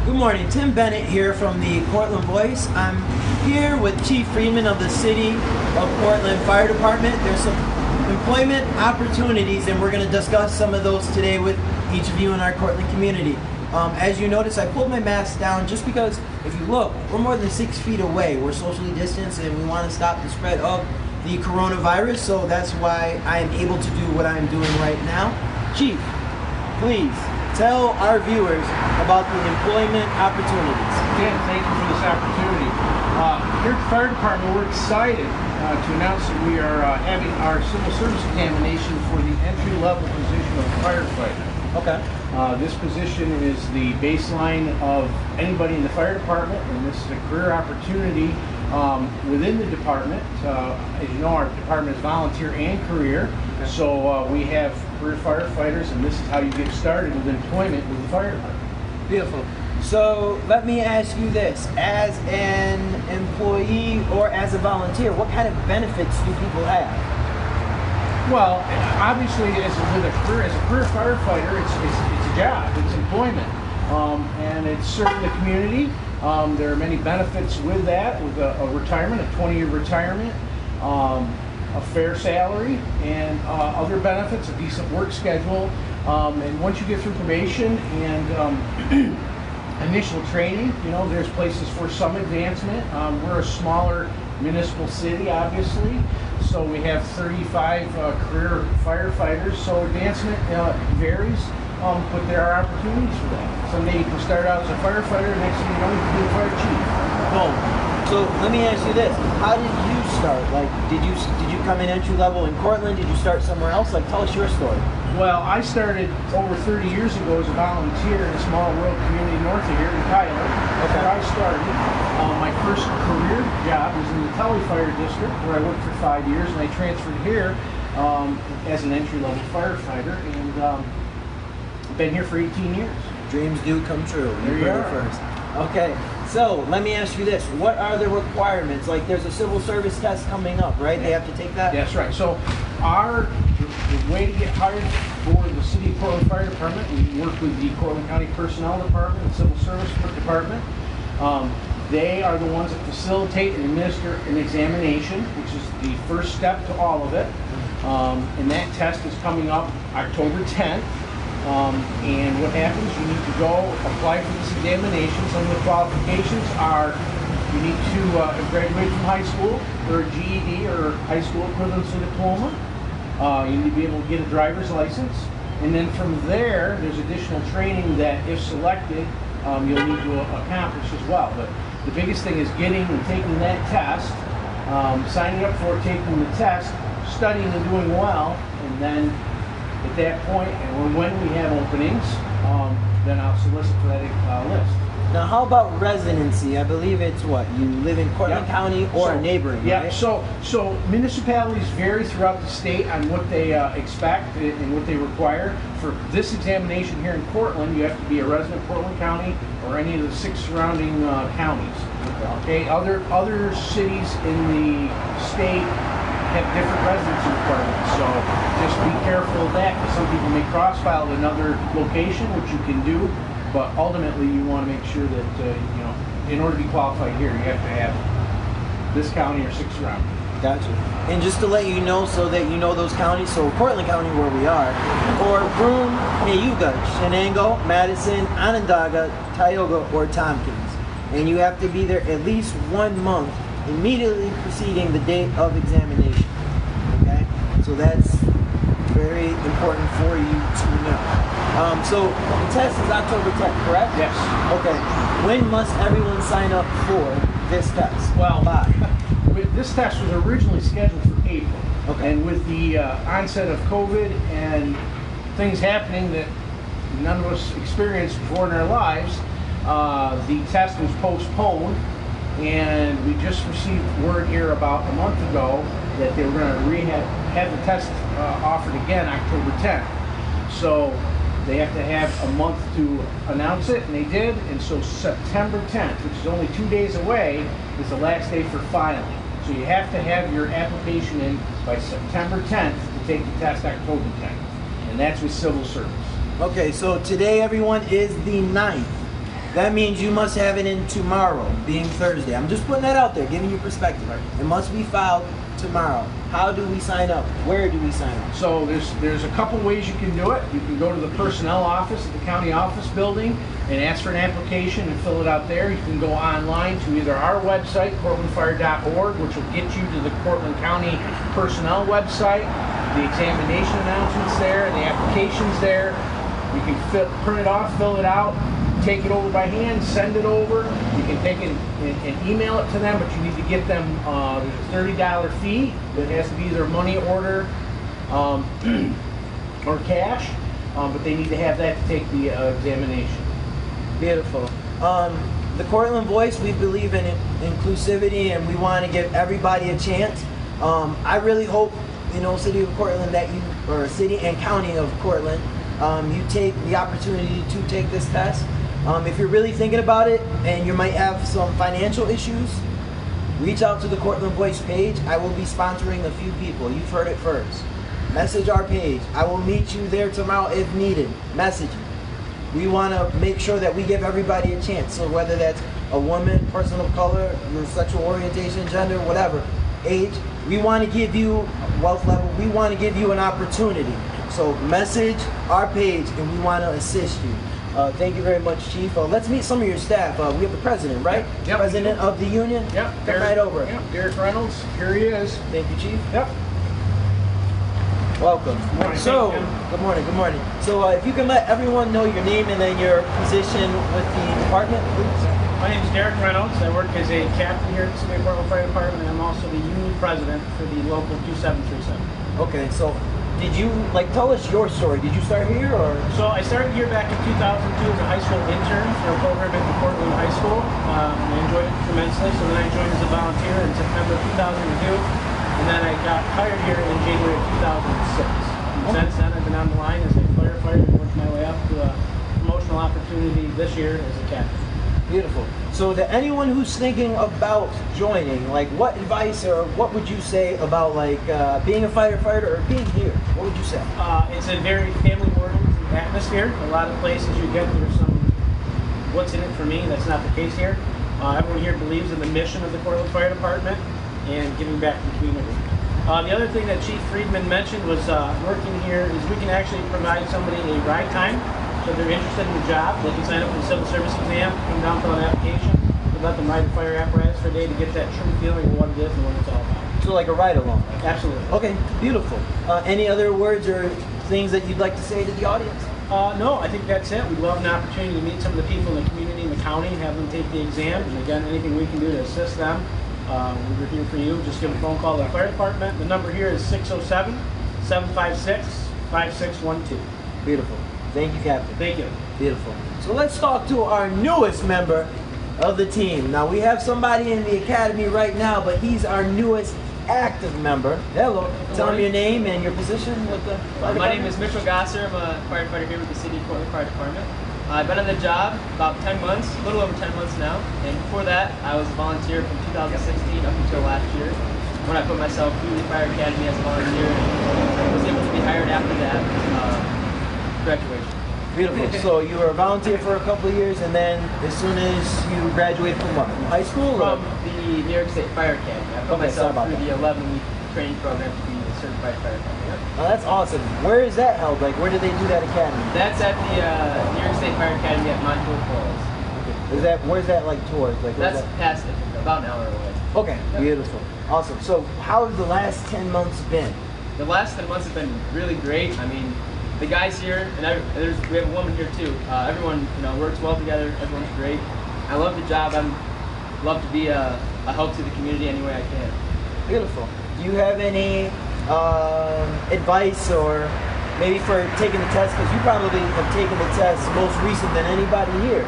Good morning, Tim Bennett here from the Cortland Voice. I'm here with Chief Friedman of the City of Cortland Fire Department. There's some employment opportunities and we're going to discuss some of those today with each of you in our Cortland community. As you notice, I pulled my mask down just because if you look, we're more than 6 feet away. We're socially distanced and we want to stop the spread of the coronavirus, so that's why I am able to do what I'm doing right now. Chief, please tell our viewers about the employment opportunities. Again, thank you for this opportunity. Here at the Fire Department, we're excited to announce that we are having our civil service examination for the entry-level position of firefighter. Okay. This position is the baseline of anybody in the fire department, and this is a career opportunity within the department. As you know, our department is volunteer and career, so we have career firefighters, and this is how you get started with employment with the fire department. Beautiful. So let me ask you this, as an employee or as a volunteer, what kind of benefits do people have? Well, obviously, as a career firefighter, it's a job, it's employment, and it's serving the community. There are many benefits with that, with a retirement, a 20-year retirement, a fair salary, and other benefits, a decent work schedule. And once you get through probation and initial training, you know, there's places for some advancement. We're a smaller municipal city, obviously, so we have 35 career firefighters, so advancement varies, but there are opportunities for that. Someday you can start out as a firefighter, next thing you know, you can be a fire chief. Boom. So let me ask you this, how did you start? Like, did you come in entry level in Cortland? Did you start somewhere else? Like, tell us your story. Well, I started over 30 years ago as a volunteer in a small rural community north of here in Tyler. That's where I started. My first career job was in the Tully Fire District, where I worked for 5 years, and I transferred here as an entry-level firefighter, and been here for 18 years. Dreams do come true. There you are. First. Okay, so let me ask you this. What are the requirements? Like, there's a civil service test coming up, right? They have to take that? That's right. So the way to get hired for the City of Cortland Fire Department, we work with the Cortland County Personnel Department and Civil Service Department. They are the ones that facilitate and administer an examination, which is the first step to all of it. And that test is coming up October 10th. And what happens, you need to go apply for this examination. Some of the qualifications are you need to graduate from high school or a GED or high school equivalency diploma. You need to be able to get a driver's license. And then from there, there's additional training that, if selected, you'll need to accomplish as well. But the biggest thing is getting and taking that test, signing up for it, taking the test, studying and doing well, and then at that point, and when we have openings, then I'll solicit for that list. Now, how about residency? I believe it's what? You live in Cortland County or neighboring, yeah, right? So municipalities vary throughout the state on what they expect and what they require. For this examination here in Cortland, you have to be a resident of Cortland County or any of the 6 surrounding counties. Okay, other cities in the state have different residency requirements, so just be careful of that, because some people may cross-file at another location, which you can do, but ultimately you want to make sure that, you know, in order to be qualified here, you have to have this county or 6 surrounding. Gotcha. And just to let you know, so that you know those counties, so Cortland County, where we are, or Broome, Cayuga, Shenango, Madison, Onondaga, Tioga, or Tompkins. And you have to be there at least 1 month immediately preceding the date of examination. Okay? So that's very important for you to know. So the test is October 10th, correct? Yes. Okay. When must everyone sign up for this test? Well, by? This test was originally scheduled for April. Okay. And with the onset of COVID and things happening that none of us experienced before in our lives, the test was postponed. And we just received word here about a month ago that they were going to have the test offered again October 10th. So they have to have a month to announce it, and they did. And so September 10th, which is only 2 days away, is the last day for filing. So you have to have your application in by September 10th to take the test October 10th. And that's with civil service. Okay, so today, everyone, is the 9th. That means you must have it in tomorrow, being Thursday. I'm just putting that out there, giving you perspective. It must be filed tomorrow. How do we sign up? Where do we sign up? So there's a couple ways you can do it. You can go to the personnel office at the county office building and ask for an application and fill it out there. You can go online to either our website, cortlandfire.org, which will get you to the Cortland County personnel website. The examination announcements there, the application's there. You can print it off, fill it out, take it over by hand, send it over. You can take it and email it to them, but you need to get them, there's a $30 fee that has to be either money order or cash, but they need to have that to take the examination. Beautiful. The Cortland Voice, we believe in inclusivity and we want to give everybody a chance. I really hope, City of Cortland, that you, or City and County of Cortland, you take the opportunity to take this test. If you're really thinking about it and you might have some financial issues, reach out to the Cortland Voice page. I will be sponsoring a few people. You've heard it first. Message our page. I will meet you there tomorrow if needed. Message me. We want to make sure that we give everybody a chance. So whether that's a woman, person of color, your sexual orientation, gender, whatever, age, we want to give you wealth level. We want to give you an opportunity. So message our page and we want to assist you. Thank you very much, Chief. Let's meet some of your staff. We have the president, right? Yep. President of the union? Yep. Come right over. Yep. Derek Reynolds, here he is. Thank you, Chief. Yep. Welcome. Good morning. So, good morning, good morning. So if you can let everyone know your name and then your position with the department, please. My name is Derek Reynolds. I work as a captain here at the City of Cortland Fire Department, and I'm also the union president for the local 2737. Okay, so did you, tell us your story. Did you start here or? So I started here back in 2002 as a high school intern for a program at the Cortland High School. I enjoyed it tremendously, so then I joined as a volunteer in September 2002, and then I got hired here in January of 2006. And since then, I've been on the line as a firefighter and worked my way up to a promotional opportunity this year as a captain. Beautiful. So to anyone who's thinking about joining, what advice or what would you say about being a firefighter or being here? What would you say? It's a very family-oriented atmosphere. A lot of places you get, there's some what's in it for me. That's not the case here. Everyone here believes in the mission of the Cortland Fire Department and giving back to the community. The other thing that Chief Friedman mentioned was working here is we can actually provide somebody a ride time. So if they're interested in the job, they can sign up for the civil service exam, come down, fill out an application, and let them ride the fire apparatus for a day to get that true feeling of what it is and what it's all about. So like a ride-along? Absolutely. Okay, beautiful. Any other words or things that you'd like to say to the audience? No, I think that's it. We'd love an opportunity to meet some of the people in the community in the county, have them take the exam, and again, anything we can do to assist them, we're here for you. Just give a phone call to the fire department. The number here is 607-756-5612. Beautiful. Thank you, Captain. Thank you. Beautiful. So let's talk to our newest member of the team. Now we have somebody in the academy right now, but he's our newest active member. Hello. Tell him your name and your position with the fire My name department. is Mitchell Gasser. I'm a firefighter here with the City of Cortland Fire Department. I've been on the job about 10 months, a little over 10 months now. And before that, I was a volunteer from 2016 up until last year, when I put myself through the fire academy as a volunteer and was able to be hired after that graduation. Beautiful. So you were a volunteer for a couple of years, and then as soon as you graduated from what? From high school? From Or? the New York State Fire Academy. I put Okay, sorry myself about through that. the 11-week training program to be a certified firefighter. Oh, that's awesome. Where is that held? Where did they do that academy? That's at the New York State Fire Academy at Montour Falls. Where's that towards? Where's That's that? past it, about an hour away. Okay, beautiful. Awesome. So how have the last 10 months been? The last 10 months have been really great. I mean, the guys here, and we have a woman here too. Everyone, works well together. Everyone's great. I love the job. I love to be a help to the community any way I can. Beautiful. Do you have any advice or maybe for taking the test? Because you probably have taken the test most recent than anybody here,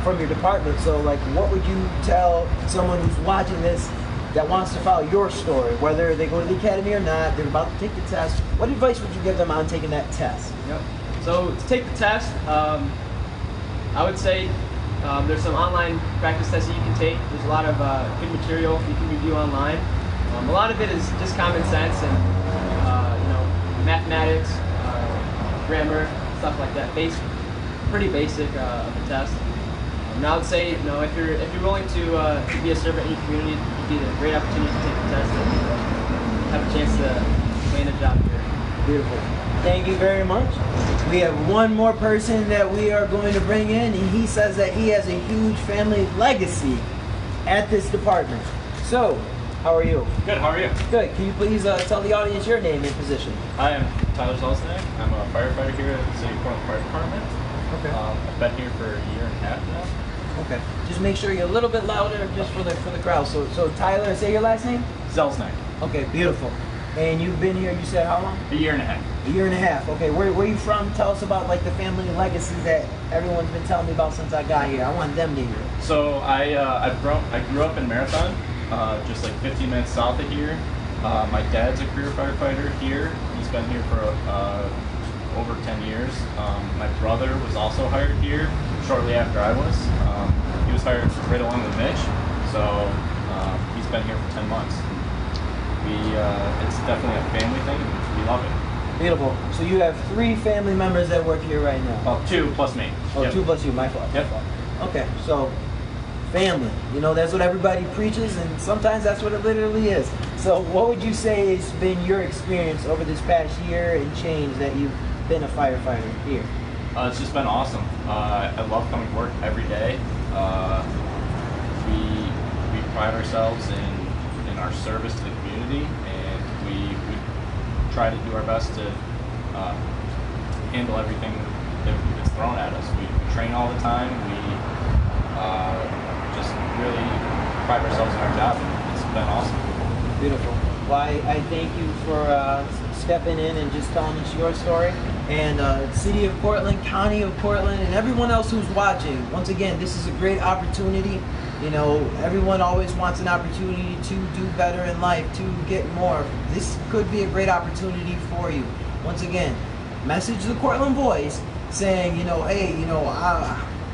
from your department. So what would you tell someone who's watching this that wants to follow your story, whether they go to the academy or not, they're about to take the test? What advice would you give them on taking that test? Yep. So to take the test, I would say there's some online practice tests that you can take. There's a lot of good material you can review online. A lot of it is just common sense and mathematics, grammar, stuff like that, basic pretty basic of a test. And I would say, if you're willing to be a servant in your community, it'd be a great opportunity to take the test and have a chance to land a job here. Beautiful. Thank you very much. We have one more person that we are going to bring in, and he says that he has a huge family legacy at this department. So, how are you? Good, how are you? Good. Can you please tell the audience your name and position? I am Tyler Zolcinec. I'm a firefighter here at the City of Cortland Fire Department. Okay. I've been here for a year and a half now. Okay. Just make sure you're a little bit louder just for the crowd. So Tyler, say your last name? Zolcinec. Okay, beautiful. And you've been here, you said how long? A year and a half. A year and a half. Okay, where are you from? Tell us about like the family legacies that everyone's been telling me about since I got here. I want them to hear. So I grew up in Marathon, just like 15 minutes south of here. My dad's a career firefighter here. He's been here for over 10 years. My brother was also hired here shortly after I was. He was hired right along with Mitch, so he's been here for 10 months. It's definitely a family thing. We love it. Beautiful. So you have 3 family members that work here right now. Oh, 2 plus me. Oh, Yep. 2 plus you. My fault. Yep. Okay, so family. You know, that's what everybody preaches, and sometimes that's what it literally is. So what would you say has been your experience over this past year and change that you've been a firefighter here? It's just been awesome. I love coming to work every day. We pride ourselves in our service to the community, and we try to do our best to handle everything that's thrown at us. We train all the time. We just really pride ourselves in our job, and it's been awesome. Beautiful. Well, I thank you for stepping in and just telling us your story. And City of Cortland, County of Cortland, and everyone else who's watching, once again, this is a great opportunity. You know, everyone always wants an opportunity to do better in life, to get more. This could be a great opportunity for you. Once again, message the Cortland Voice saying, you know, hey, you know,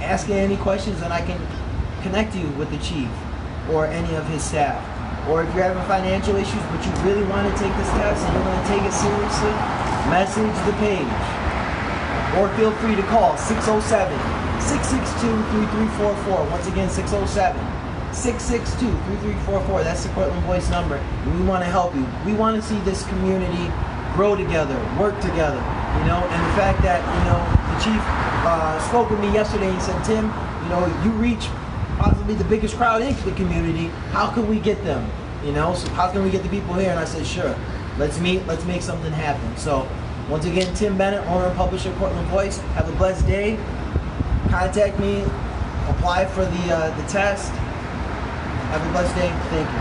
ask any questions and I can connect you with the chief or any of his staff. Or if you're having financial issues but you really want to take this test and you want to take it seriously, message the page. Or feel free to call 607-662-3344. Once again, 607-662-3344. That's the Cortland Voice number. And we want to help you. We want to see this community grow together, work together, you know. And the fact that, you know, the chief spoke with me yesterday and said, Tim, you know, you reach possibly the biggest crowd into the community. How can we get them? You know, so how can we get the people here? And I said, sure, let's meet, let's make something happen. So once again, Tim Bennett, owner and publisher of Cortland Voice. Have a blessed day. Contact me, apply for the test. Have a blessed day. Thank you.